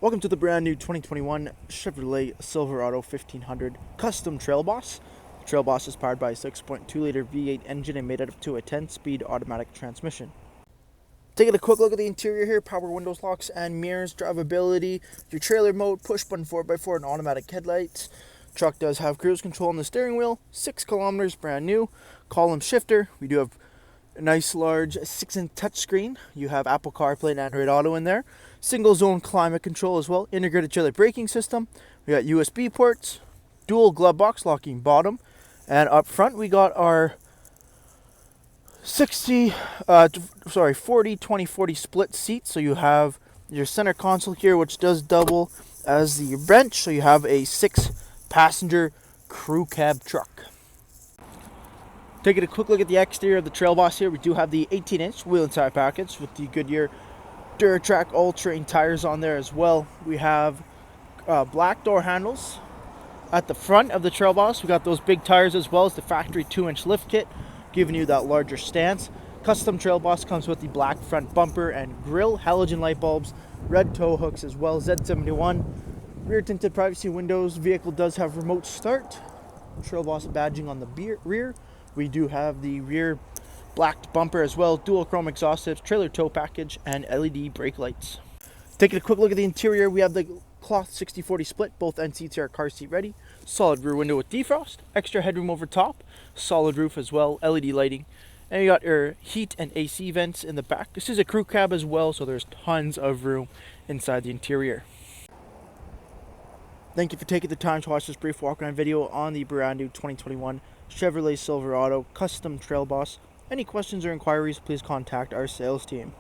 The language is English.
Welcome to the brand new 2021 Chevrolet Silverado 1500 Custom Trail Boss. The Trail Boss is powered by a 6.2 liter V8 engine and made up to a 10-speed automatic transmission. Taking a quick look at the interior here: power windows, locks and mirrors, drivability, your trailer mode, push button 4x4 and automatic headlights. Truck does have cruise control on the steering wheel, 6 kilometers, brand new. Column shifter. We do have a nice large 6-inch touchscreen. You have Apple CarPlay and Android Auto in there. Single zone climate control as well. Integrated trailer braking system. We got USB ports. Dual glove box locking bottom. And up front we got our 40-20-40 split seat. So you have your center console here, which does double as the bench. So you have a 6-passenger crew cab truck. Taking a quick look at the exterior of the Trail Boss here, we do have the 18-inch wheel and tire package with the Goodyear Duratrack all-terrain tires on there as well. We have black door handles. At the front of the Trail Boss, we got those big tires as well as the factory 2-inch lift kit, giving you that larger stance. Custom Trail Boss comes with the black front bumper and grille, halogen light bulbs, red tow hooks as well, Z71, rear tinted privacy windows. Vehicle does have remote start. Trail Boss badging on the rear. We do have the rear black bumper as well, dual chrome exhaust tips, trailer tow package, and LED brake lights. Taking a quick look at the interior, we have the cloth 60/40 split. Both end seats are car seat ready. Solid rear window with defrost, extra headroom over top, solid roof as well, LED lighting. And you got your heat and AC vents in the back. This is a crew cab as well, so there's tons of room inside the interior. Thank you for taking the time to watch this brief walk-around video on the brand new 2021 Chevrolet Silverado Custom Trail Boss. Any questions or inquiries, please contact our sales team.